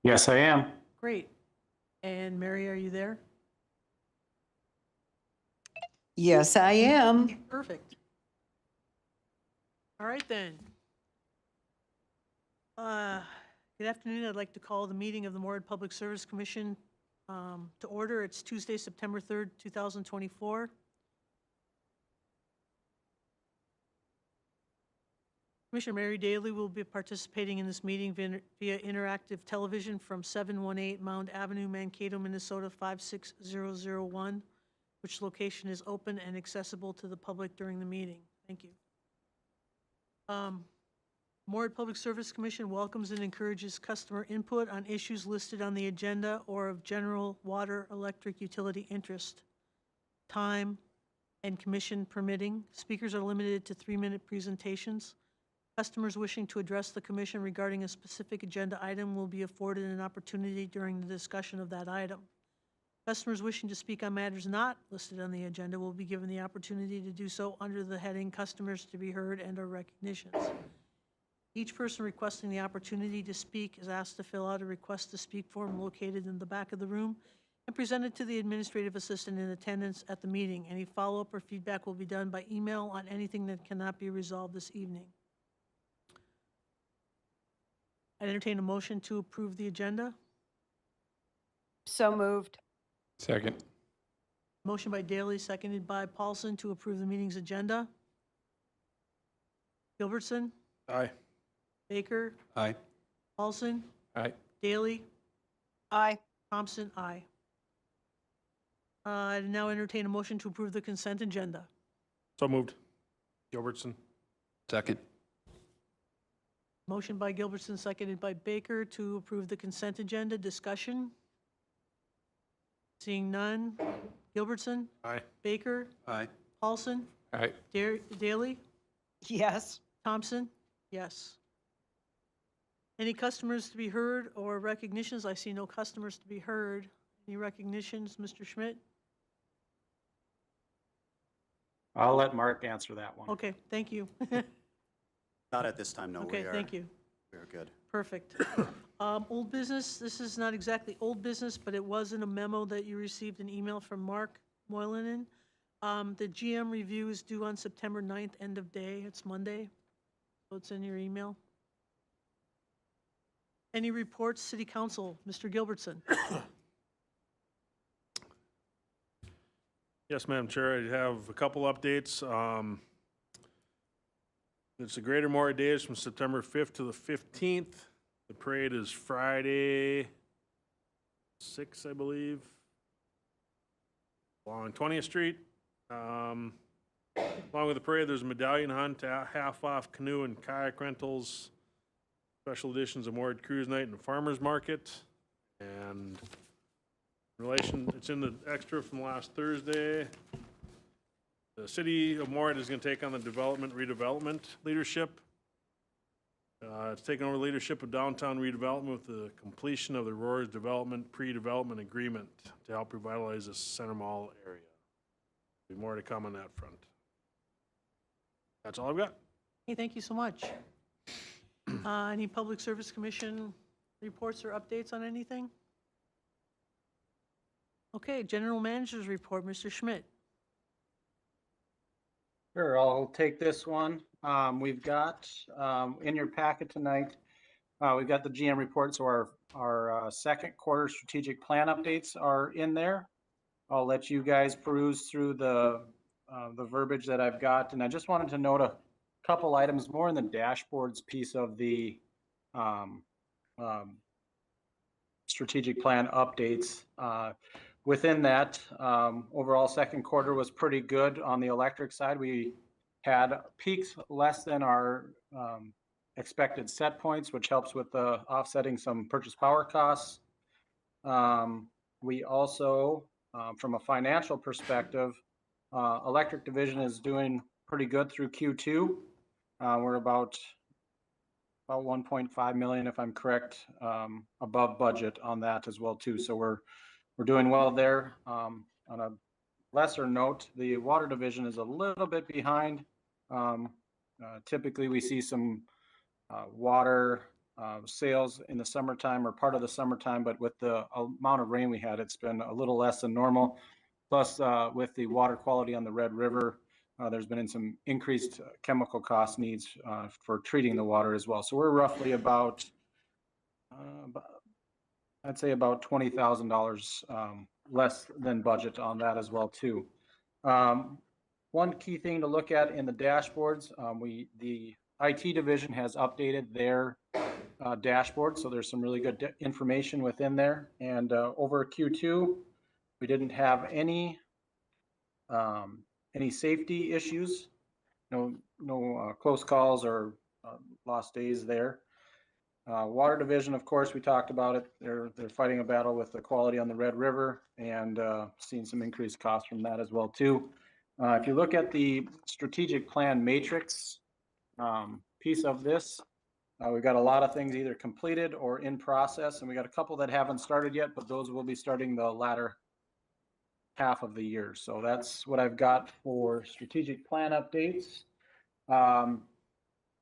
Yes, I am. Great. And Mary, are you there? Yes, I am. Perfect. All right then. Good afternoon. I'd like to call the meeting of the Moorhead Public Service Commission to order. It's Tuesday, September 3rd, 2024. Commissioner Mary Daly will be participating in this meeting via interactive television from 718 Mound Avenue, Mankato, Minnesota 56001, which location is open and accessible to the public during the meeting. Thank you. Moorhead Public Service Commission welcomes and encourages customer input on issues listed on the agenda or of general water, electric, utility interest. Time and commission permitting. Speakers are limited to 3-minute presentations. Customers wishing to address the commission regarding a specific agenda item will be afforded an opportunity during the discussion of that item. Customers wishing to speak on matters not listed on the agenda will be given the opportunity to do so under the heading Customers to be Heard and/or Recognitions. Each person requesting the opportunity to speak is asked to fill out a request to speak form located in the back of the room and presented to the administrative assistant in attendance at the meeting. Any follow-up or feedback will be done by email on anything that cannot be resolved this evening. I entertain a motion to approve the agenda. So moved. Second. Motion by Daly, seconded by Paulson to approve the meeting's agenda. Gilbertson? Aye. Baker? Aye. Paulson? Aye. Daly? Aye. Thompson? Aye. I now entertain a motion to approve the consent agenda. So moved. Gilbertson. Second. Motion by Gilbertson, seconded by Baker to approve the consent agenda. Discussion? Seeing none. Gilbertson? Aye. Baker? Aye. Paulson? Aye. Daly? Yes. Thompson? Yes. Any customers to be heard or recognitions? I see no customers to be heard. Any recognitions, Mr. Schmidt? I'll let Mark answer that one. Okay, thank you. Not at this time, no. Okay, thank you. We are good. Perfect. Old business, this is not exactly old business, but it was in a memo that you received an email from Mark Moylanen. The GM review is due on September 9th, end of day. It's Monday, so it's in your email. Any reports, City Council? Mr. Gilbertson. Yes, Madam Chair, I have a couple updates. It's the Greater Moorhead Days from September 5th to the 15th. The parade is Friday, 6th, I believe, along 20th Street. Along with the parade, there's a medallion hunt, half-off canoe and kayak rentals, special editions of Moorhead Cruise Night and Farmers Market. And in relation, it's in the extra from last Thursday. The City of Moorhead is going to take on the redevelopment leadership. It's taking over leadership of downtown redevelopment with the completion of the Roars Development Pre-Development Agreement to help revitalize the Center Mall area. There'll be more to come on that front. That's all I've got. Hey, thank you so much. Any Public Service Commission reports or updates on anything? Okay, General Manager's report, Mr. Schmidt. Sure, I'll take this one. We've got in your packet tonight, we've got the GM report, so our second quarter strategic plan updates are in there. I'll let you guys peruse through the verbiage that I've got, and I just wanted to note a couple items more in the dashboards piece of the strategic plan updates. Within that, overall second quarter was pretty good on the electric side. We had peaks less than our expected set points, which helps with the offsetting some purchase power costs. We also, from a financial perspective, electric division is doing pretty good through Q2. We're about 1.5 million, if I'm correct, above budget on that as well too. So we're doing well there. On a lesser note, the water division is a little bit behind. Typically we see some water sales in the summertime or part of the summertime, but with the amount of rain we had, it's been a little less than normal. Plus, with the water quality on the Red River, there's been some increased chemical cost needs for treating the water as well. So we're roughly about, I'd say about $20,000 less than budget on that as well too. One key thing to look at in the dashboards, the IT division has updated their dashboard, so there's some really good information within there. And over Q2, we didn't have any safety issues, no close calls or lost days there. Water division, of course, we talked about it. They're fighting a battle with the quality on the Red River and seeing some increased costs from that as well too. If you look at the strategic plan matrix piece of this, we've got a lot of things either completed or in process, and we got a couple that haven't started yet, but those will be starting the latter half of the year. So that's what I've got for strategic plan updates.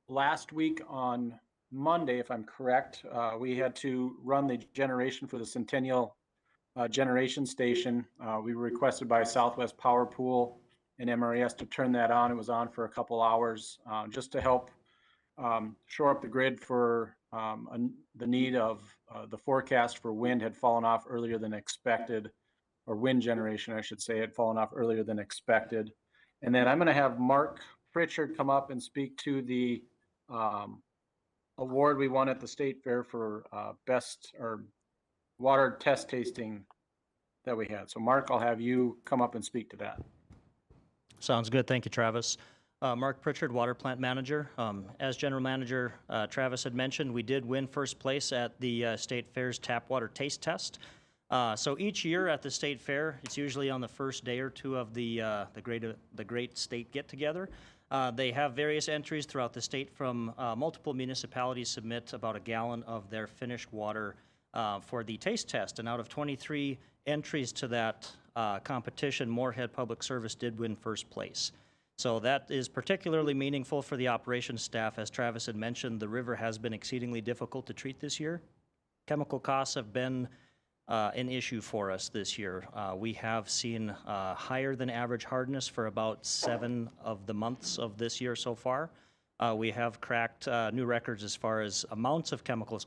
Last week on Monday, if I'm correct, we had to run the generation for the Centennial generation station. We were requested by Southwest Power Pool and MRES to turn that on. It was on for a couple hours just to help shore up the grid for the need of the forecast for wind had fallen off earlier than expected, or wind generation, I should say, had fallen off earlier than expected. And then I'm going to have Mark Pritchard come up and speak to the award we won at the state fair for best or water test tasting that we had. So Mark, I'll have you come up and speak to that. Sounds good. Thank you, Travis. Mark Pritchard, Water Plant Manager. As General Manager Travis had mentioned, we did win first place at the State Fair's Tap Water Taste Test. So each year at the State Fair, it's usually on the first day or two of the Great State Get-Together. They have various entries throughout the state from multiple municipalities submit about a gallon of their finished water for the taste test. And out of 23 entries to that competition, Moorhead Public Service did win first place. So that is particularly meaningful for the operations staff. As Travis had mentioned, the river has been exceedingly difficult to treat this year. Chemical costs have been an issue for us this year. We have seen higher than average hardness for about 7 of the months of this year so far. We have cracked new records as far as amounts of chemicals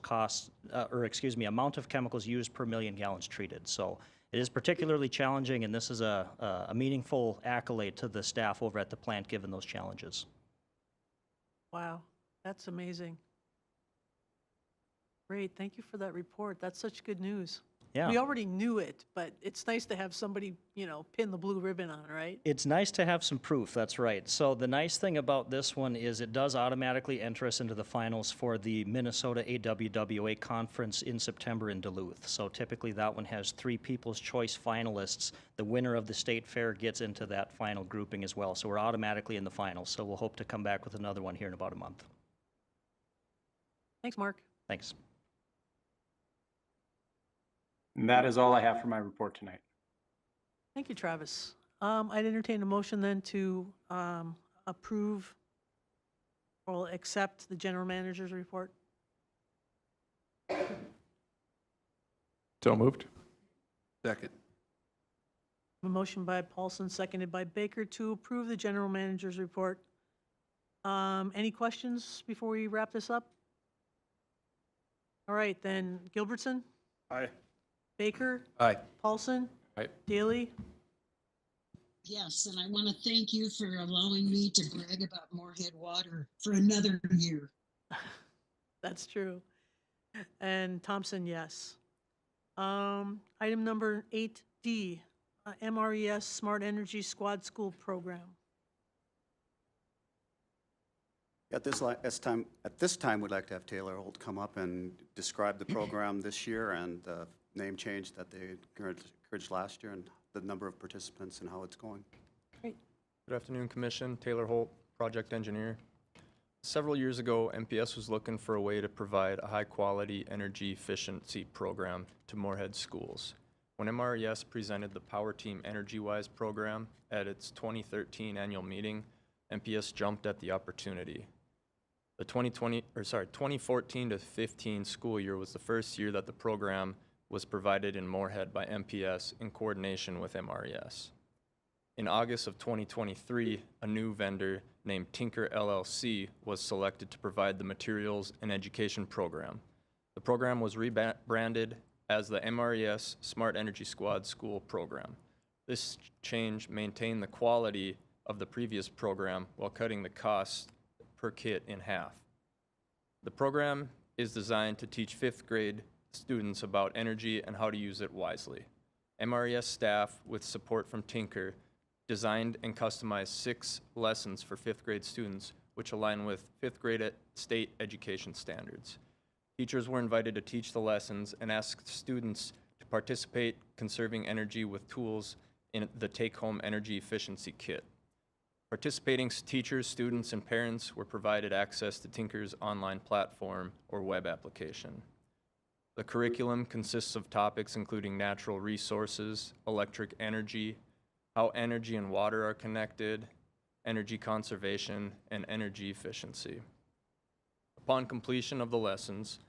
amount of chemicals used per million gallons treated. So it is particularly challenging, and this is a meaningful accolade to the staff over at the plant given those challenges. Wow, that's amazing. Great, thank you for that report. That's such good news. Yeah. We already knew it, but it's nice to have somebody, pin the blue ribbon on, right? It's nice to have some proof, that's right. So the nice thing about this one is it does automatically enter us into the finals for the Minnesota AWWA conference in September in Duluth. So typically that one has 3 People's Choice finalists. The winner of the state fair gets into that final grouping as well. So we're automatically in the finals. So we'll hope to come back with another one here in about a month. Thanks, Mark. Thanks. And that is all I have for my report tonight. Thank you, Travis. I'd entertain a motion then to approve or accept the general manager's report. So moved. Second. A motion by Paulson, seconded by Baker to approve the general manager's report. Any questions before we wrap this up? All right, then Gilbertson, Aye. Baker, Aye. Paulson, Aye. Daly. Yes, and I want to thank you for allowing me to brag about Moorhead Water for another year. That's true. And Thompson, yes. Item number 8D, MRES Smart Energy Squad School Program. At this time, we'd like to have Taylor Holt come up and describe the program this year and the name change that they encouraged last year and the number of participants and how it's going. Great. Good afternoon, Commission. Taylor Holt, Project Engineer. Several years ago, MPS was looking for a way to provide a high-quality energy efficiency program to Moorhead schools. When MRES presented the Power Team EnergyWise program at its 2013 annual meeting, MPS jumped at the opportunity. The 2014 to 15 school year was the first year that the program was provided in Moorhead by MPS in coordination with MRES. In August of 2023, a new vendor named Tinker LLC was selected to provide the materials and education program. The program was rebranded as the MRES Smart Energy Squad School Program. This change maintained the quality of the previous program while cutting the cost per kit in half. The program is designed to teach fifth grade students about energy and how to use it wisely. MRES staff, with support from Tinker, designed and customized 6 lessons for fifth grade students, which align with fifth grade state education standards. Teachers were invited to teach the lessons and asked students to participate conserving energy with tools in the take-home energy efficiency kit. Participating teachers, students, and parents were provided access to Tinker's online platform or web application. The curriculum consists of topics including natural resources, electric energy, how energy and water are connected, energy conservation, and energy efficiency. Upon completion of the lessons,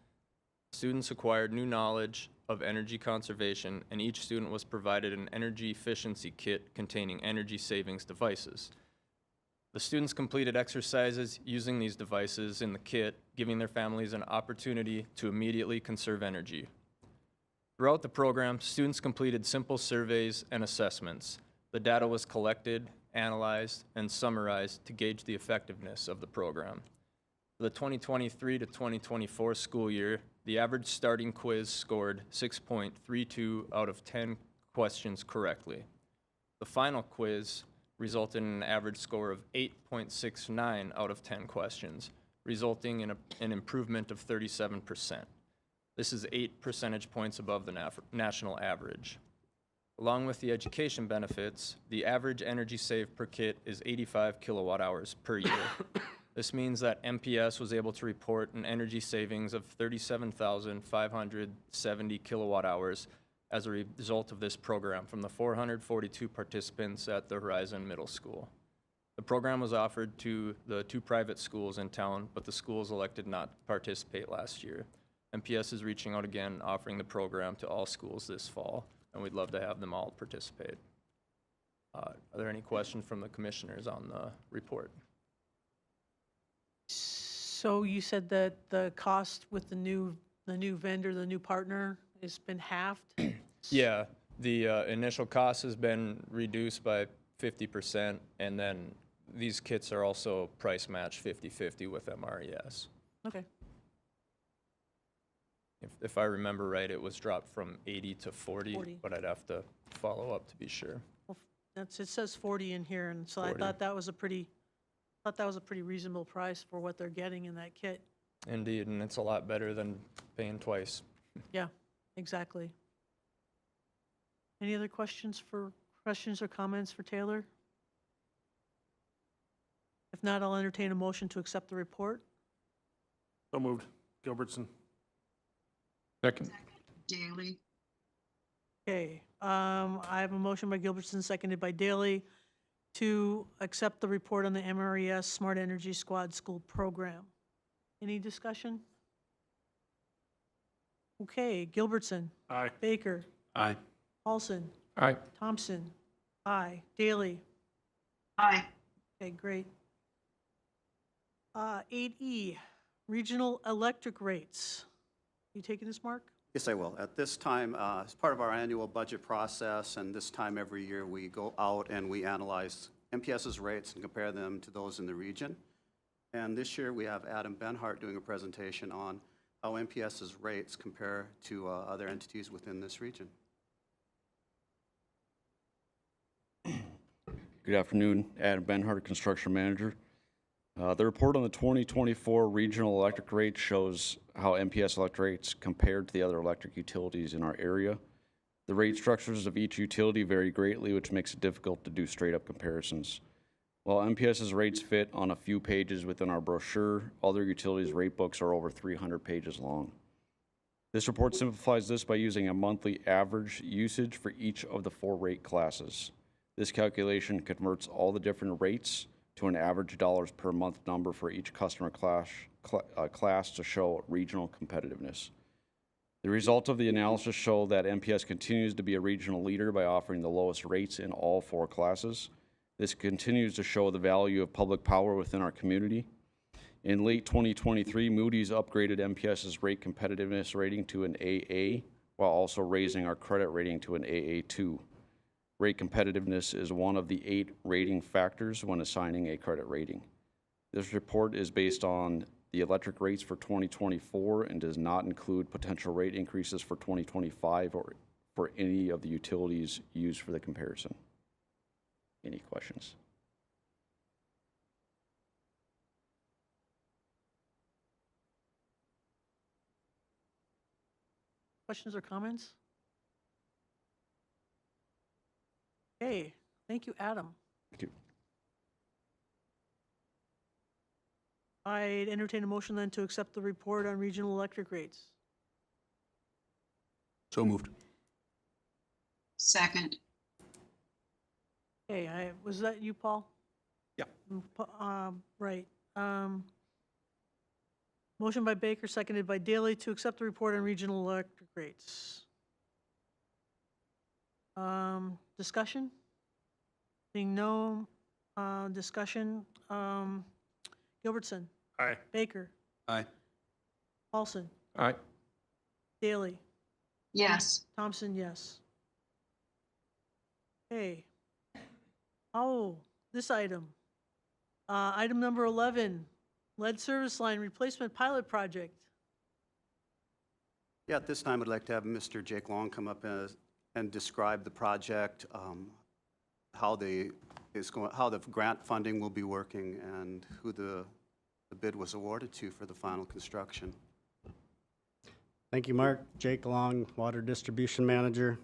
students acquired new knowledge of energy conservation, and each student was provided an energy efficiency kit containing energy savings devices. The students completed exercises using these devices in the kit, giving their families an opportunity to immediately conserve energy. Throughout the program, students completed simple surveys and assessments. The data was collected, analyzed, and summarized to gauge the effectiveness of the program. For the 2023 to 2024 school year, the average starting quiz scored 6.32 out of 10 questions correctly. The final quiz resulted in an average score of 8.69 out of 10 questions, resulting in an improvement of 37%. This is 8 percentage points above the national average. Along with the education benefits, the average energy saved per kit is 85 kilowatt hours per year. This means that MPS was able to report an energy savings of 37,570 kilowatt hours as a result of this program from the 442 participants at the Horizon Middle School. The program was offered to the 2 private schools in town, but the schools elected not to participate last year. MPS is reaching out again, offering the program to all schools this fall, and we'd love to have them all participate. Are there any questions from the commissioners on the report? So you said that the cost with the new vendor, the new partner, has been halved? Yeah, the initial cost has been reduced by 50%, and then these kits are also price matched 50-50 with MRES. Okay. If I remember right, it was dropped from 80 to 40, 40. but I'd have to follow up to be sure. Well, it says 40 in here, and so 40. I thought that was a pretty reasonable price for what they're getting in that kit. Indeed, and it's a lot better than paying twice. Yeah, exactly. Any other questions or comments for Taylor? If not, I'll entertain a motion to accept the report. So moved. Gilbertson. Second. Daily. Okay, I have a motion by Gilbertson, seconded by Daley, to accept the report on the MRES Smart Energy Squad School Program. Any discussion? Okay, Gilbertson. Aye. Baker. Aye. Paulson. Aye. Thompson. Aye. Daley. Aye. Okay, great. 8E, regional electric rates. You taking this, Mark? Yes, I will. At this time, as part of our annual budget process, and this time every year, we go out and we analyze MPS's rates and compare them to those in the region. And this year, we have Adam Benhart doing a presentation on how MPS's rates compare to other entities within this region. Good afternoon, Adam Benhart, Construction Manager. The report on the 2024 regional electric rates shows how MPS electric rates compared to the other electric utilities in our area. The rate structures of each utility vary greatly, which makes it difficult to do straight-up comparisons. While MPS's rates fit on a few pages within our brochure, other utilities' rate books are over 300 pages long. This report simplifies this by using a monthly average usage for each of the 4 rate classes. This calculation converts all the different rates to an average dollars per month number for each customer class class to show regional competitiveness. The results of the analysis show that MPS continues to be a regional leader by offering the lowest rates in all 4 classes. This continues to show the value of public power within our community. In late 2023, Moody's upgraded MPS's rate competitiveness rating to an AA, while also raising our credit rating to an AA2. Rate competitiveness is one of the 8 rating factors when assigning a credit rating. This report is based on the electric rates for 2024 and does not include potential rate increases for 2025 or for any of the utilities used for the comparison. Any questions? Questions or comments? Okay, thank you, Adam. Thank you. I'd entertain a motion then to accept the report on regional electric rates. So moved. Second. Okay, was that you, Paul? Yeah. Right. Motion by Baker, seconded by Daly to accept the report on regional electric rates. Discussion? Seeing no discussion, Gilbertson, Aye. Baker, Aye. Paulson, Aye. Daly, Yes. Thompson, yes. Okay. Oh, this item. Item number 11, lead service line replacement pilot project. Yeah, at this time, I'd like to have Mr. Jake Long come up and describe the project, how the grant funding will be working, and who the bid was awarded to for the final construction. Thank you, Mark. Jake Long, Water Distribution Manager.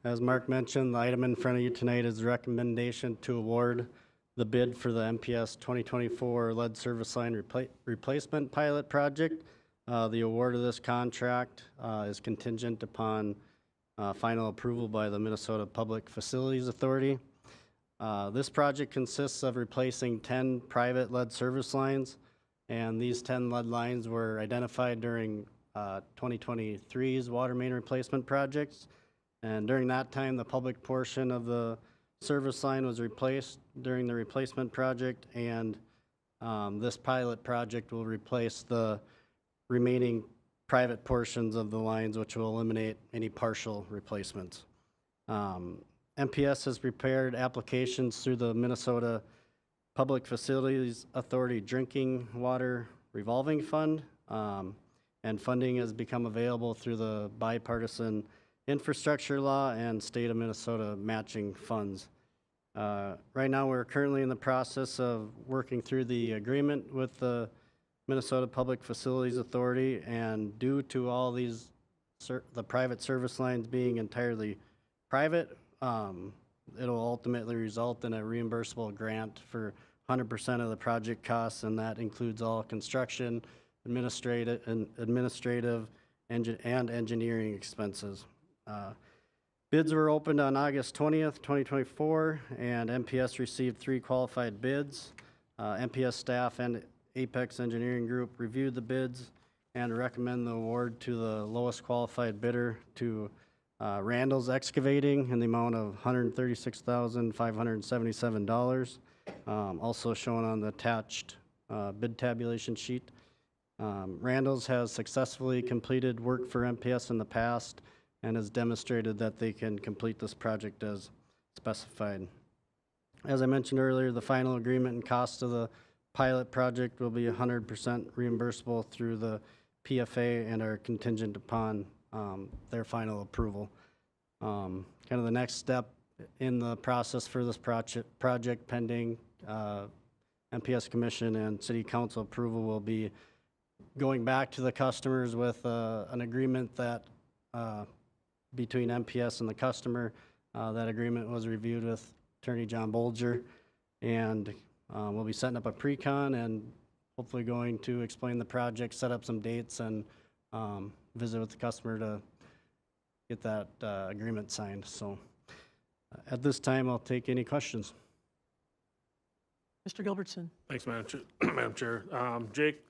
As Mark mentioned, the item in front of you tonight is the recommendation to award the bid for the MPS 2024 lead service line replacement pilot project. The award of this contract is contingent upon final approval by the Minnesota Public Facilities Authority. This project consists of replacing 10 private lead service lines, and these 10 lead lines were identified during 2023's water main replacement projects. And during that time, the public portion of the service line was replaced during the replacement project, and this pilot project will replace the remaining private portions of the lines, which will eliminate any partial replacements. MPS has prepared applications through the Minnesota Public Facilities Authority Drinking Water Revolving Fund, and funding has become available through the bipartisan infrastructure law and state of Minnesota matching funds. Right now, we're currently in the process of working through the agreement with the Minnesota Public Facilities Authority, and due to all these, the private service lines being entirely private, it'll ultimately result in a reimbursable grant for 100% of the project costs, and that includes all construction, administrative and engineering expenses. Bids were opened on August 20th, 2024, and MPS received 3 qualified bids. MPS staff and Apex Engineering Group reviewed the bids and recommend the award to the lowest qualified bidder, to Randall's Excavating, in the amount of $136,577. Also shown on the attached bid tabulation sheet. Randall's has successfully completed work for MPS in the past and has demonstrated that they can complete this project as specified. As I mentioned earlier, the final agreement and cost of the pilot project will be 100% reimbursable through the PFA and are contingent upon their final approval. Kind of the next step in the process for this project pending MPS Commission and City Council approval will be going back to the customers with an agreement that between MPS and the customer. That agreement was reviewed with Attorney John Bolger, and we'll be setting up a pre-con and hopefully going to explain the project, set up some dates, and visit with the customer to get that agreement signed. So at this time, I'll take any questions. Mr. Gilbertson. Thanks, Madam Chair. Jake,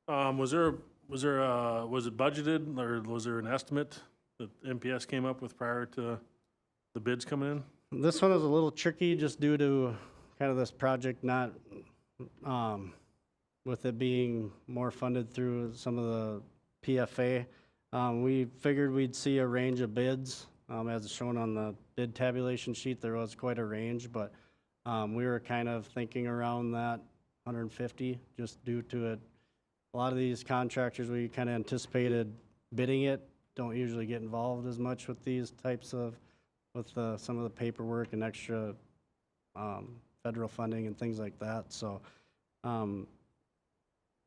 Was it budgeted or was there an estimate that MPS came up with prior to the bids coming in? This one is a little tricky just due to kind of this project not, with it being more funded through some of the PFA. We figured we'd see a range of bids. As shown on the bid tabulation sheet, there was quite a range, but we were kind of thinking around that 150 just due to it. A lot of these contractors, we kind of anticipated bidding it, don't usually get involved as much with these types of, with some of the paperwork and extra federal funding and things like that. So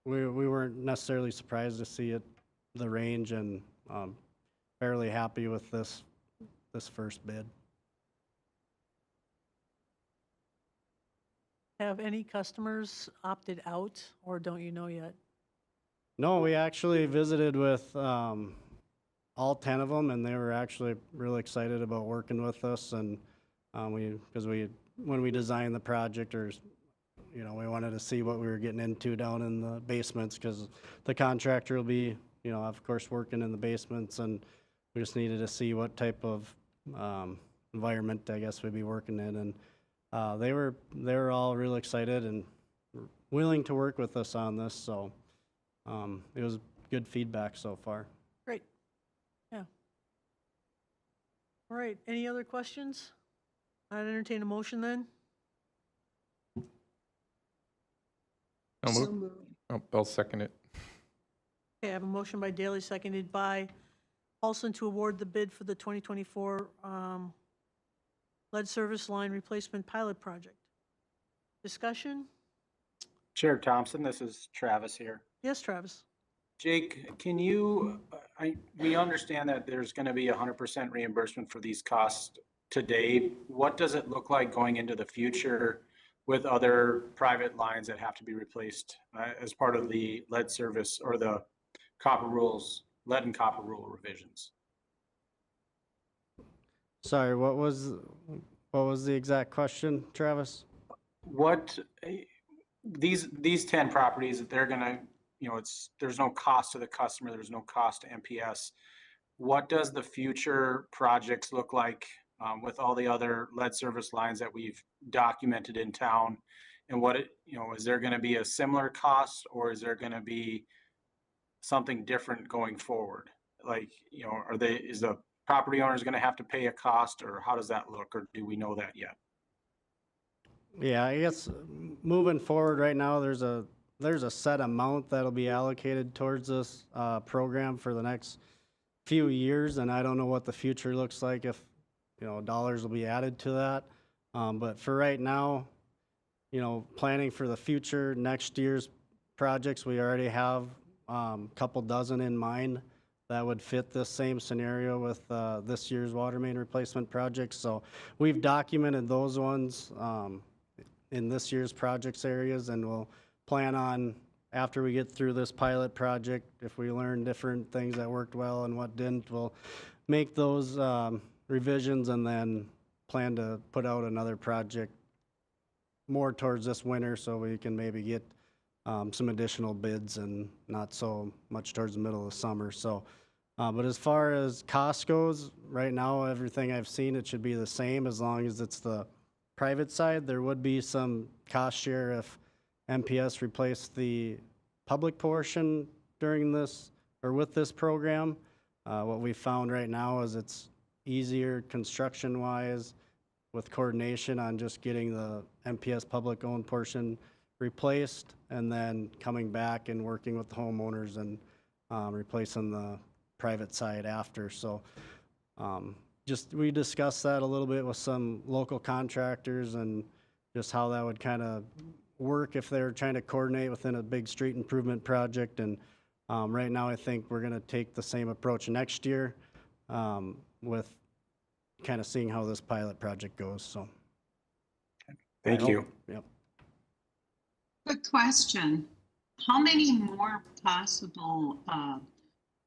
we weren't necessarily surprised to see it, the range, and fairly happy with this first bid. Have any customers opted out, or don't you know yet? No, we actually visited with all 10 of them, and they were actually really excited about working with us. And when we designed the project, or we wanted to see what we were getting into down in the basements, because the contractor will be, of course, working in the basements, and we just needed to see what type of environment, I guess, we'd be working in. And they were all really excited and willing to work with us on this. So it was good feedback so far. Great. Yeah. All right, any other questions? I'd entertain a motion then. I'll So move. moved. Oh, I'll second it. Okay, I have a motion by Daley, seconded by Paulson to award the bid for the 2024 lead service line replacement pilot project. Discussion? Chair Thompson, this is Travis here. Yes, Travis? Jake, can you, we understand that there's going to be 100% reimbursement for these costs today. What does it look like going into the future with other private lines that have to be replaced as part of the lead service or the copper rules, lead and copper rule revisions? Sorry, what was the exact question, Travis? What these 10 properties that they're gonna, there's no cost to the customer, there's no cost to MPS. What does the future projects look like with all the other lead service lines that we've documented in town? And is there gonna be a similar cost, or is there gonna be something different going forward? Like, is the property owners gonna have to pay a cost, or how does that look, or do we know that yet? Yeah, I guess moving forward right now, there's a set amount that'll be allocated towards this program for the next few years, and I don't know what the future looks like, if dollars will be added to that. But for right now, planning for the future, next year's projects, we already have a couple dozen in mind that would fit this same scenario with this year's water main replacement projects. So we've documented those ones in this year's projects areas, and we'll plan on, after we get through this pilot project, if we learn different things that worked well and what didn't, we'll make those revisions and then plan to put out another project more towards this winter, so we can maybe get some additional bids and not so much towards the middle of the summer. So, but as far as cost goes, right now, everything I've seen, it should be the same as long as it's the private side. There would be some cost share if MPS replaced the public portion during this, or with this program. What we found right now is it's easier construction-wise with coordination on just getting the MPS public-owned portion replaced, and then coming back and working with the homeowners and replacing the private side after. So we discussed that a little bit with some local contractors and just how that would kind of work if they're trying to coordinate within a big street improvement project. And right now, I think we're going to take the same approach next year with kind of seeing how this pilot project goes. So Thank you. Yep. Quick question. How many more possible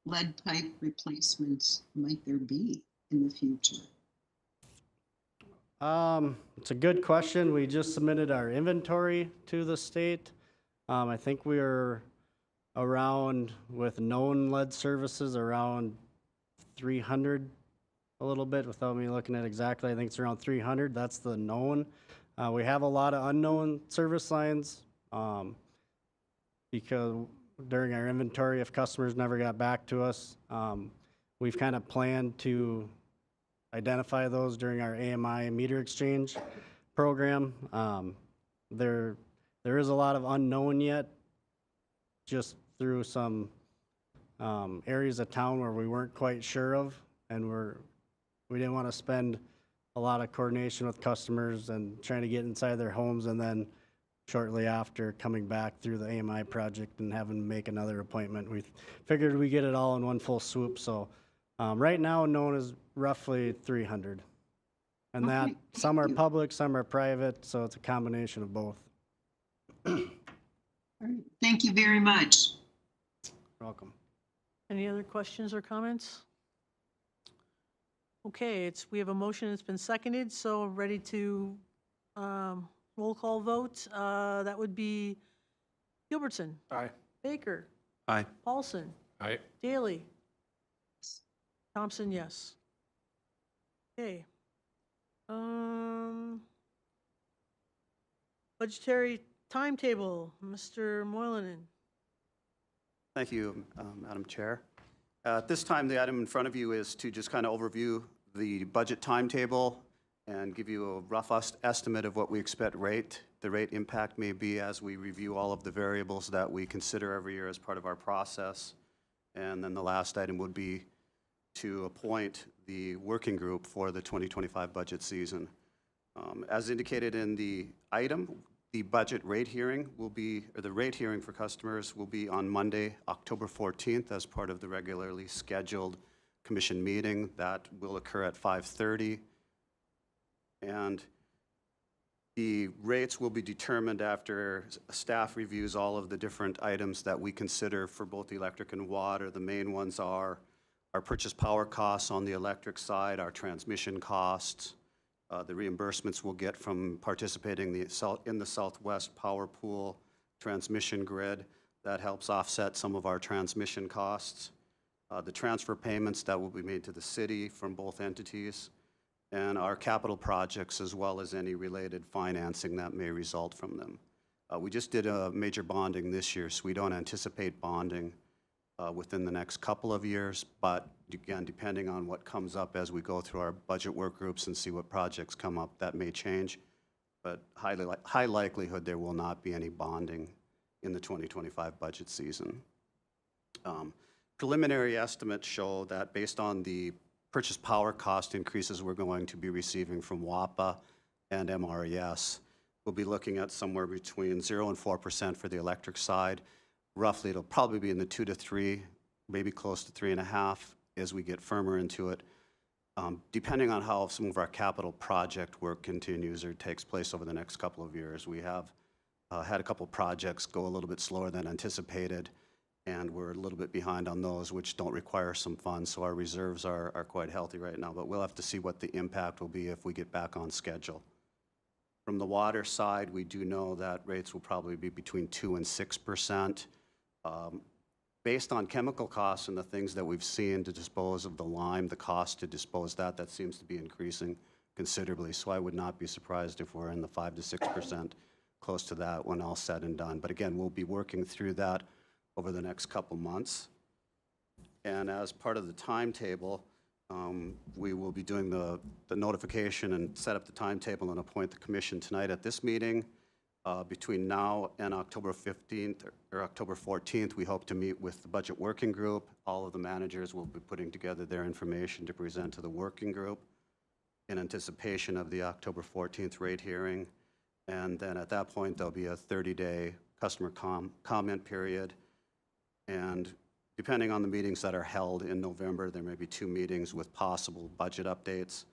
lead pipe replacements might there be in the future? It's a good question. We just submitted our inventory to the state. I think we are around, with known lead services, around 300, a little bit, without me looking at exactly. I think it's around 300. That's the known. We have a lot of unknown service lines, because during our inventory, if customers never got back to us, we've kind of planned to identify those during our AMI meter exchange program. There is a lot of unknown yet, just through some areas of town where we weren't quite sure of, and we didn't want to spend a lot of coordination with customers and trying to get inside their homes, and then shortly after coming back through the AMI project and having to make another appointment. We figured we get it all in one full swoop. So right now, known as roughly 300. And that, Okay, some are thank you. public, some are private, so it's a combination of both. All right, thank you very much. Welcome. Any other questions or comments? Okay, we have a motion that's been seconded, so ready to roll call vote. That would be Gilbertson, Aye. Baker, Aye. Paulson, Aye. Daly, Thompson, yes. Okay. Budgetary timetable, Mr. Moylanen. Thank you, Madam Chair. At this time, the item in front of you is to just kind of overview the budget timetable and give you a rough estimate of what we expect the rate impact may be as we review all of the variables that we consider every year as part of our process. And then the last item would be to appoint the working group for the 2025 budget season. As indicated in the item, the budget rate hearing will be, or the rate hearing for customers will be on Monday, October 14th, as part of the regularly scheduled commission meeting. That will occur at 5:30. And the rates will be determined after staff reviews all of the different items that we consider for both electric and water. The main ones are our purchase power costs on the electric side, our transmission costs, the reimbursements we'll get from participating in the Southwest Power Pool transmission grid. That helps offset some of our transmission costs. The transfer payments that will be made to the city from both entities, and our capital projects, as well as any related financing that may result from them. We just did a major bonding this year, so we don't anticipate bonding within the next couple of years, but again, depending on what comes up as we go through our budget work groups and see what projects come up, that may change. But high likelihood there will not be any bonding in the 2025 budget season. Preliminary estimates show that based on the purchase power cost increases we're going to be receiving from WAPA and MRES, we'll be looking at somewhere between 0 and 4% for the electric side. Roughly, it'll probably be in the 2 to 3, maybe close to 3.5 as we get firmer into it, depending on how some of our capital project work continues or takes place over the next couple of years. We have had a couple projects go a little bit slower than anticipated, and we're a little bit behind on those, which don't require some funds, so our reserves are quite healthy right now, but we'll have to see what the impact will be if we get back on schedule. From the water side, we do know that rates will probably be between 2 and 6%. Based on chemical costs and the things that we've seen to dispose of the lime, the cost to dispose that seems to be increasing considerably. So I would not be surprised if we're in the 5 to 6%, close to that when all said and done. But again, we'll be working through that over the next couple months. And as part of the timetable, we will be doing the notification and set up the timetable and appoint the commission tonight at this meeting. Between now and October 15th or October 14th, we hope to meet with the budget working group. All of the managers will be putting together their information to present to the working group in anticipation of the October 14th rate hearing. And then at that point, there'll be a 30-day customer comment period. And depending on the meetings that are held in November, there may be 2 meetings with possible budget updates.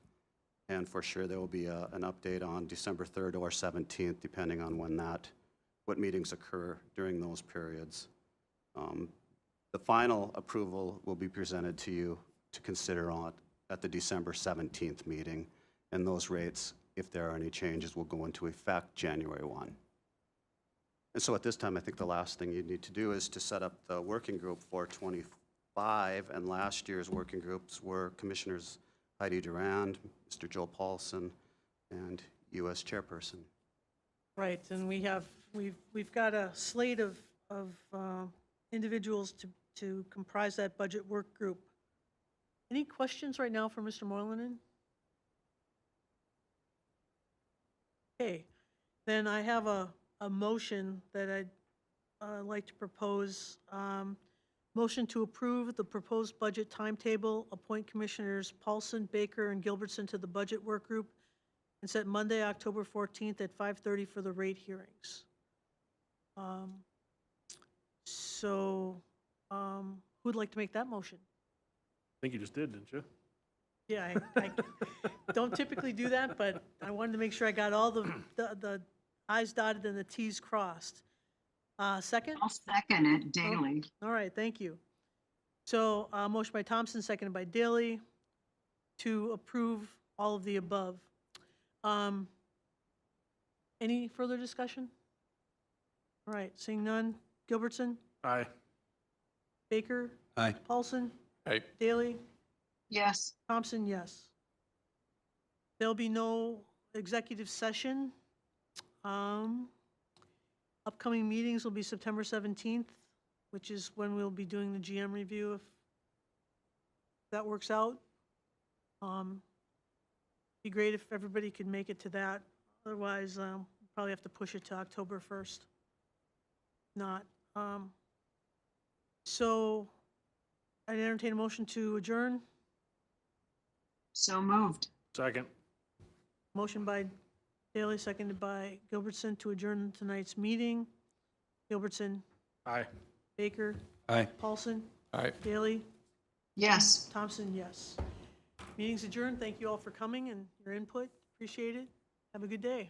And for sure, there will be an update on December 3rd or 17th, depending on what meetings occur during those periods. The final approval will be presented to you to consider at the December 17th meeting. And those rates, if there are any changes, will go into effect January 1. And so at this time, I think the last thing you need to do is to set up the working group for 25. And last year's working groups were Commissioners Heidi Durand, Mr. Joe Paulson, and you as chairperson. Right, and we've got a slate of individuals to comprise that budget work group. Any questions right now for Mr. Moylanen? Okay, then I have a motion that I'd like to propose. Motion to approve the proposed budget timetable, appoint Commissioners Paulson, Baker, and Gilbertson to the budget work group, and set Monday, October 14th at 5:30 for the rate hearings. Who'd like to make that motion? I think you just did, didn't you? Yeah, I don't typically do that, but I wanted to make sure I got all the i's dotted and the t's crossed. Second? I'll second it daily. All right, thank you. So, motion by Thompson, seconded by Daly, to approve all of the above. Any further discussion? All right, seeing none. Gilbertson? Aye. Baker? Aye. Paulson? Aye. Daly? Yes. Thompson, yes. There'll be no executive session. Upcoming meetings will be September 17th, which is when we'll be doing the GM review, if that works out. Be great if everybody could make it to that. Otherwise, probably have to push it to October 1st. Not. So I'd entertain a motion to adjourn. So moved. Second. Motion by Daly, seconded by Gilbertson to adjourn tonight's meeting. Gilbertson, Aye. Baker, Aye. Paulson, Aye. Daly, Yes. Thompson, yes. Meeting's adjourned. Thank you all for coming and your input. Appreciate it. Have a good day.